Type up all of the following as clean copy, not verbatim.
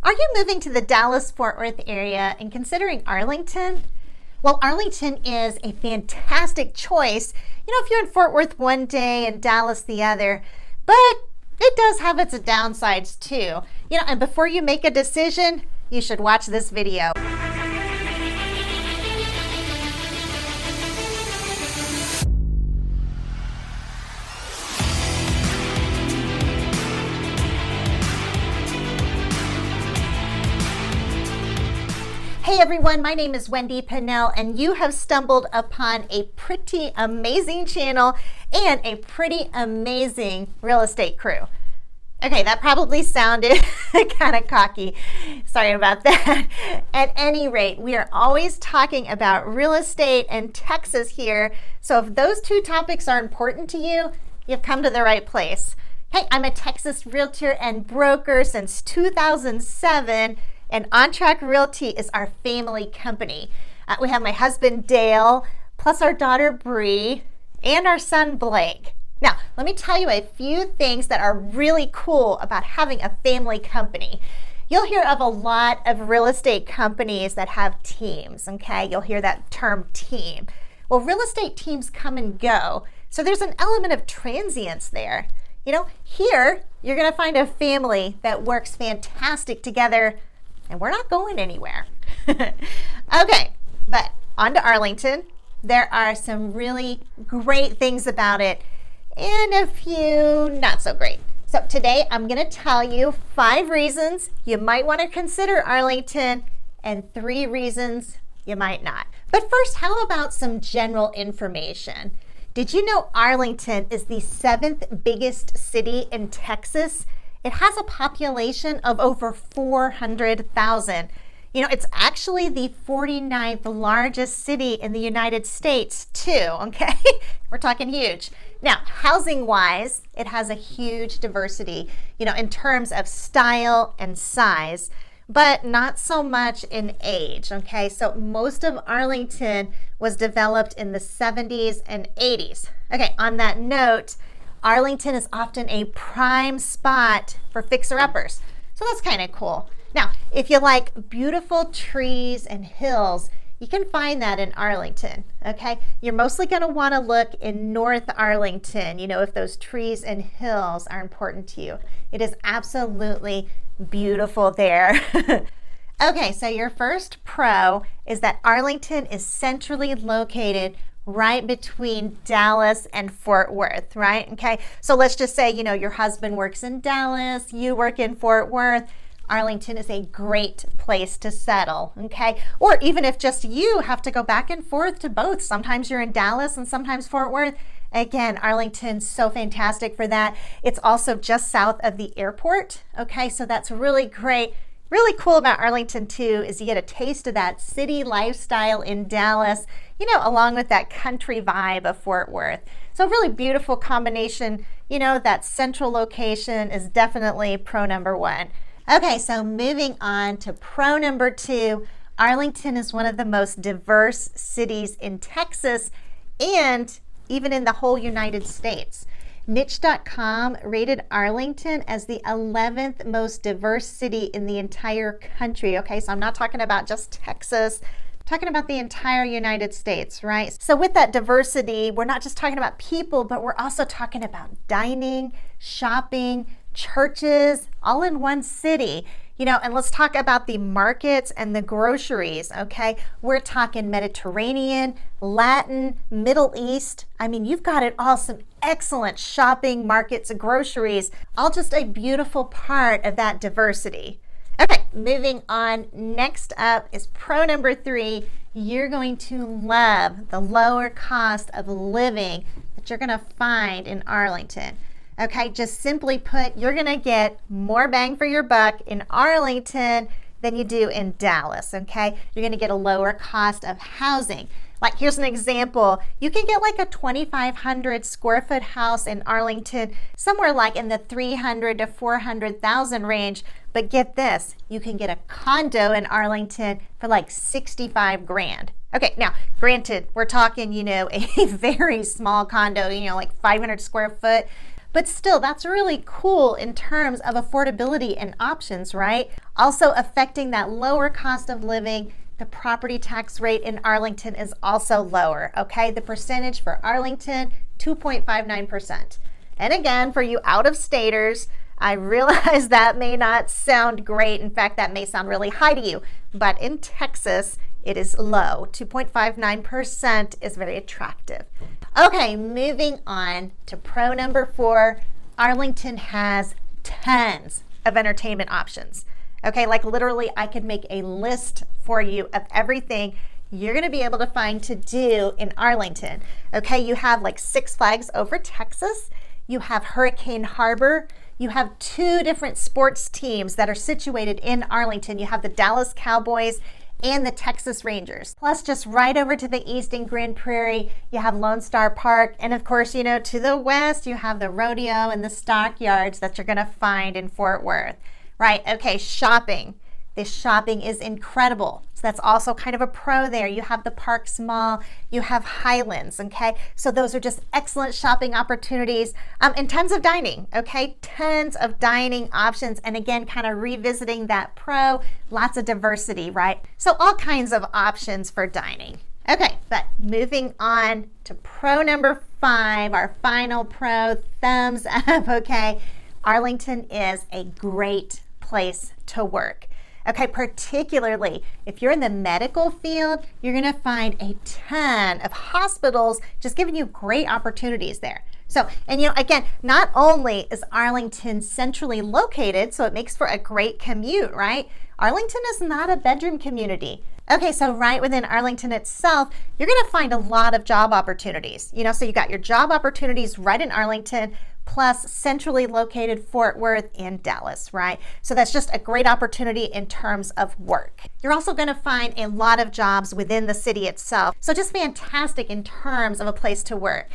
Are you moving to the Dallas-Fort Worth area and considering Arlington? Well, Arlington is a fantastic choice, if you're in Fort Worth one day and Dallas the other, but it does have its downsides too. And before you make a decision, you should watch this video. Hey everyone, my name is Wendy Pinnell and you have stumbled upon a pretty amazing channel and a pretty amazing real estate crew. Okay, that probably sounded kind of cocky. Sorry about that. At any rate, we are always talking about real estate and Texas here. So if those two topics are important to you, you've come to the right place. Hey, I'm a Texas realtor and broker since 2007. And On Track Realty is our family company. We have my husband Dale, plus our daughter Bree, and our son Blake. Now, let me tell you a few things that are really cool about having a family company. You'll hear of a lot of real estate companies that have teams, okay? You'll hear that term team. Well, real estate teams come and go, so there's an element of transience there. Here, you're gonna find a family that works fantastic together, and we're not going anywhere. Okay, but on to Arlington. There are some really great things about it and a few not so great. So today I'm going to tell you 5 reasons you might want to consider Arlington and 3 reasons you might not. But first, how about some general information? Did you know Arlington is the 7th biggest city in Texas? It has a population of over 400,000. It's actually the 49th largest city in the United States too, okay? We're talking huge. Now, housing-wise, it has a huge diversity, in terms of style and size, but not so much in age, okay? So most of Arlington was developed in the 70s and 80s. Okay, on that note, Arlington is often a prime spot for fixer-uppers, so that's kind of cool. Now, if you like beautiful trees and hills, you can find that in Arlington, okay? You're mostly going to want to look in North Arlington, if those trees and hills are important to you. It is absolutely beautiful there. Okay, so your first pro is that Arlington is centrally located right between Dallas and Fort Worth, right? Okay, so let's just say, your husband works in Dallas, you work in Fort Worth. Arlington is a great place to settle, okay? Or even if just you have to go back and forth to both. Sometimes you're in Dallas and sometimes Fort Worth. Again, Arlington's so fantastic for that. It's also just south of the airport, okay? So that's really great. Really cool about Arlington too is you get a taste of that city lifestyle in Dallas, along with that country vibe of Fort Worth. So really beautiful combination. That central location is definitely pro number 1. Okay, so moving on to pro number 2, Arlington is one of the most diverse cities in Texas and even in the whole United States. Niche.com rated Arlington as the 11th most diverse city in the entire country. Okay, so I'm not talking about just Texas, I'm talking about the entire United States, right? So with that diversity, we're not just talking about people, but we're also talking about dining, shopping, churches, all in one city. And let's talk about the markets and the groceries, okay? We're talking Mediterranean, Latin, Middle East. You've got it all, some excellent shopping, markets, groceries, all just a beautiful part of that diversity. Okay, moving on. Next up is pro number 3. You're going to love the lower cost of living that you're gonna find in Arlington. Okay, just simply put, you're gonna get more bang for your buck in Arlington than you do in Dallas, okay? You're gonna get a lower cost of housing. Like here's an example. You can get like a 2,500 square foot house in Arlington, somewhere like in the 300 to 400,000 range. But get this, you can get a condo in Arlington for like 65 grand. Okay, now granted, we're talking, a very small condo, like 500 square foot. But still, that's really cool in terms of affordability and options, right? Also affecting that lower cost of living, the property tax rate in Arlington is also lower, okay? The percentage for Arlington, 2.59%. And again, for you out-of-staters, I realize that may not sound great. In fact, that may sound really high to you. But in Texas, it is low. 2.59% is very attractive. Okay, moving on to pro number 4. Arlington has tons of entertainment options. Okay, like literally I could make a list for you of everything you're going to be able to find to do in Arlington. Okay, you have like Six Flags over Texas. You have Hurricane Harbor. You have 2 different sports teams that are situated in Arlington. You have the Dallas Cowboys and the Texas Rangers. Plus, just right over to the east in Grand Prairie, you have Lone Star Park. And of course, you know, to the west, you have the rodeo and the stockyards that you're going to find in Fort Worth. Right, okay, shopping. This shopping is incredible. So that's also kind of a pro there. You have the Parks Mall, you have Highlands, okay? So those are just excellent shopping opportunities, and tons of dining, okay? Tons of dining options. And again, kind of revisiting that pro, lots of diversity, right? So all kinds of options for dining. Okay, but moving on to pro number 5, our final pro, thumbs up, okay? Arlington is a great place to work. Okay, particularly if you're in the medical field, you're going to find a ton of hospitals just giving you great opportunities there. So, and you know, again, not only is Arlington centrally located, so it makes for a great commute, right? Arlington is not a bedroom community. Okay, so right within Arlington itself, you're going to find a lot of job opportunities. You know, so you got your job opportunities right in Arlington, plus centrally located Fort Worth and Dallas, right? So that's just a great opportunity in terms of work. You're also going to find a lot of jobs within the city itself. So just fantastic in terms of a place to work.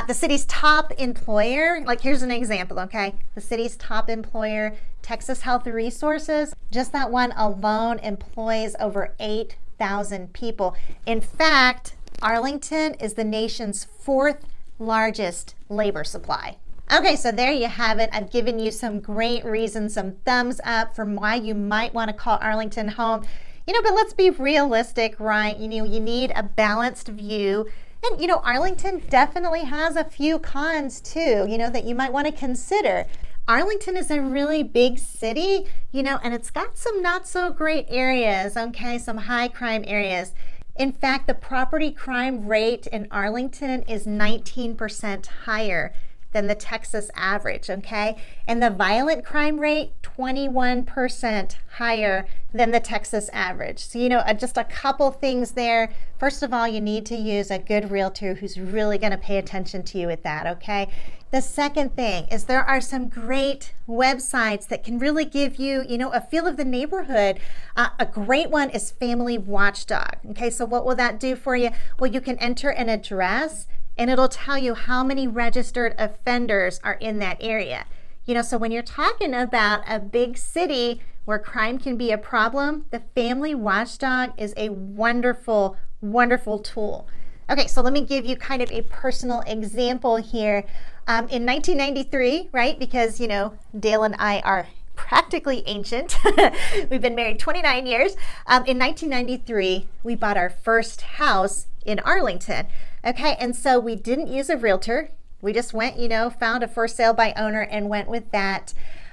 The city's top employer, like here's an example, okay? The city's top employer, Texas Health Resources, just that one alone employs over 8,000 people. In fact, Arlington is the nation's 4th largest labor supply. Okay, so there you have it. I've given you some great reasons, some thumbs up for why you might want to call Arlington home. You know, but let's be realistic, right? You know, you need a balanced view. And, you know, Arlington definitely has a few cons too, you know, that you might want to consider. Arlington is a really big city, you know, and it's got some not so great areas, okay, some high crime areas. In fact, the property crime rate in Arlington is 19% higher than the Texas average, okay? And the violent crime rate, 21% higher than the Texas average. So, you know, just a couple things there. First of all, you need to use a good realtor who's really gonna pay attention to you with that, okay? The second thing is there are some great websites that can really give you, you know, a feel of the neighborhood. A great one is Family Watchdog, okay? So what will that do for you? Well, you can enter an address and it'll tell you how many registered offenders are in that area. You know, so when you're talking about a big city where crime can be a problem, the Family Watchdog is a wonderful, wonderful tool. Okay, so let me give you kind of a personal example here. In 1993, right, because, you know, Dale and I are practically ancient. We've been married 29 years. In 1993, we bought our first house in Arlington. Okay, and so we didn't use a realtor. We just went, you know, found a for sale by owner and went with that.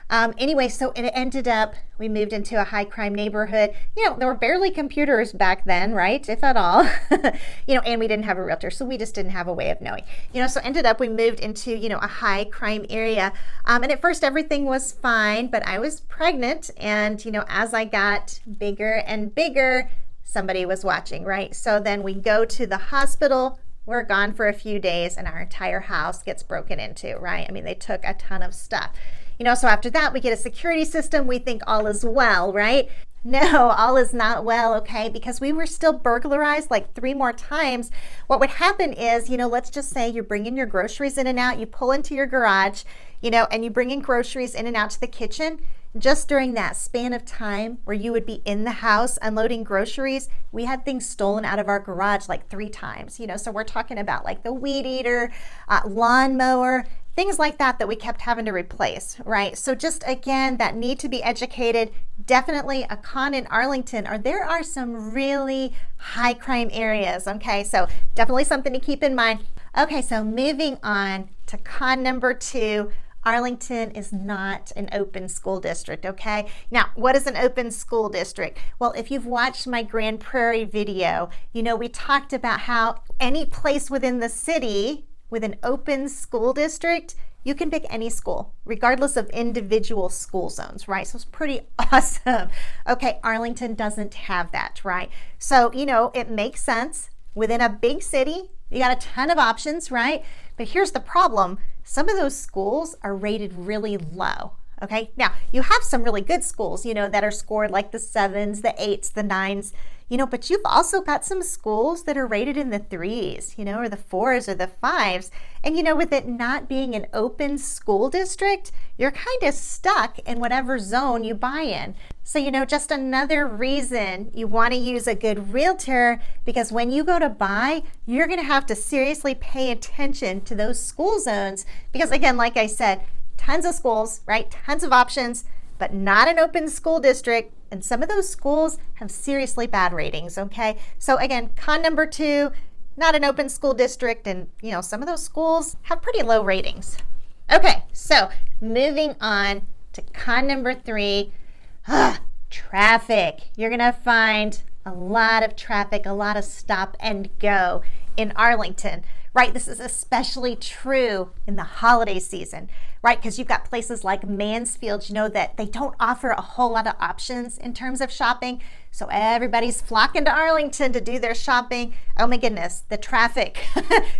Anyway, so it ended up, we moved into a high crime neighborhood. You know, there were barely computers back then, right? If at all. You know, and we didn't have a realtor, so we just didn't have a way of knowing. You know, so ended up we moved into, you know, a high crime area. And at first everything was fine, but I was pregnant, and, you know, as I got bigger and bigger, somebody was watching, right? So then we go to the hospital. We're gone for a few days and our entire house gets broken into, right? I mean, they took a ton of stuff. You know, so after that, we get a security system. We think all is well, right? No, all is not well, okay? Because we were still burglarized like 3 more times. What would happen is, you know, let's just say you're bringing your groceries in and out. You pull into your garage, you know, and you bring in groceries in and out to the kitchen. Just during that span of time where you would be in the house unloading groceries, we had things stolen out of our garage like 3 times, you know, so we're talking about like the weed eater, lawnmower, things like that that we kept having to replace, right? So just again, that need to be educated. Definitely a con in Arlington, or there are some really high crime areas, okay? So definitely something to keep in mind. Okay, so moving on to con number 2, Arlington is not an open school district, okay? Now, what is an open school district? Well, if you've watched my Grand Prairie video, you know we talked about how any place within the city with an open school district, you can pick any school, regardless of individual school zones, right? So it's pretty awesome. Okay, Arlington doesn't have that, right? So, you know, it makes sense. Within a big city, you got a ton of options, right? But here's the problem. Some of those schools are rated really low, okay? Now, you have some really good schools, you know, that are scored like the 7s, the 8s, the 9s, you know, but you've also got some schools that are rated in the 3s, you know, or the 4s or the 5s. And, you know, with it not being an open school district, you're kind of stuck in whatever zone you buy in. So, you know, just another reason you want to use a good realtor, because when you go to buy, you're going to have to seriously pay attention to those school zones. Because again, like I said, tons of schools, right? Tons of options, but not an open school district. And some of those schools have seriously bad ratings, okay? So again, con number 2, not an open school district, and you know, some of those schools have pretty low ratings. Okay, so moving on to con number 3, traffic. You're gonna find a lot of traffic, a lot of stop and go in Arlington, right? This is especially true in the holiday season, right? Because you've got places like Mansfield, you know, that they don't offer a whole lot of options in terms of shopping. So everybody's flocking to Arlington to do their shopping. Oh my goodness, the traffic,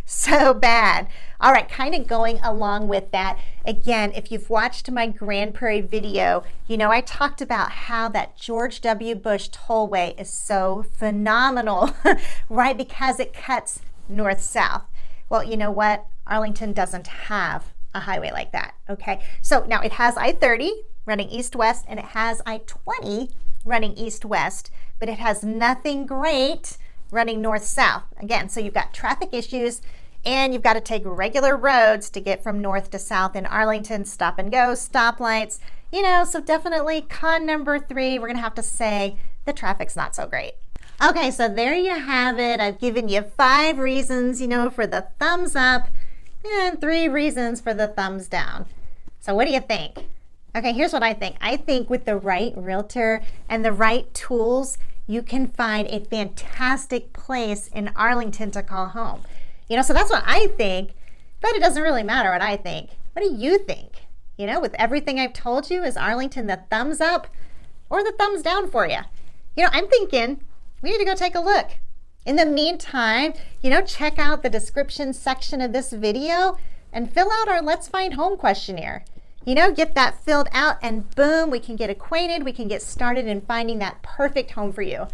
so bad. All right, kind of going along with that, again, if you've watched my Grand Prairie video, you know I talked about how that George W. Bush Tollway is so phenomenal, right? Because it cuts north-south. Well, you know what? Arlington doesn't have a highway like that, okay? So now it has I-30 running east-west, and it has I-20 running east-west, but it has nothing great running north-south. Again, so you've got traffic issues, and you've got to take regular roads to get from north to south in Arlington, stop and go, stoplights, you know, so definitely con number 3, we're gonna have to say the traffic's not so great. Okay, so there you have it. I've given you 5 reasons, you know, for the thumbs up and 3 reasons for the thumbs down. So what do you think? Okay, here's what I think. I think with the right realtor and the right tools, you can find a fantastic place in Arlington to call home. You know, so that's what I think, but it doesn't really matter what I think. What do you think? You know, with everything I've told you, is Arlington the thumbs up or the thumbs down for you? You know, I'm thinking we need to go take a look. In the meantime, you know, check out the description section of this video and fill out our Let's Find Home questionnaire. You know, get that filled out and boom, we can get acquainted. We can get started in finding that perfect home for you.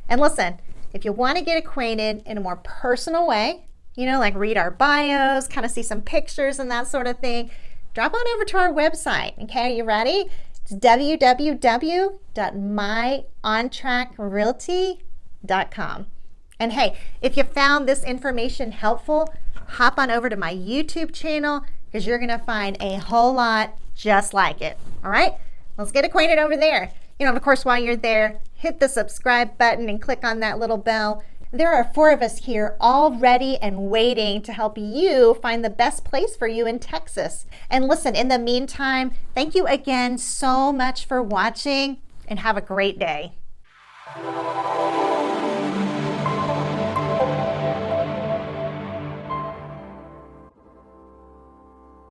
And listen, if you want to get acquainted in a more personal way, you know, like read our bios, kind of see some pictures and that sort of thing, drop on over to our website. Okay, are you ready? It's www.myontrackrealty.com. And hey, if you found this information helpful, hop on over to my YouTube channel because you're going to find a whole lot just like it. All right, let's get acquainted over there. You know, of course, while you're there, hit the subscribe button and click on that little bell. There are 4 of us here all ready and waiting to help you find the best place for you in Texas. And listen, in the meantime, thank you again so much for watching and have a great day.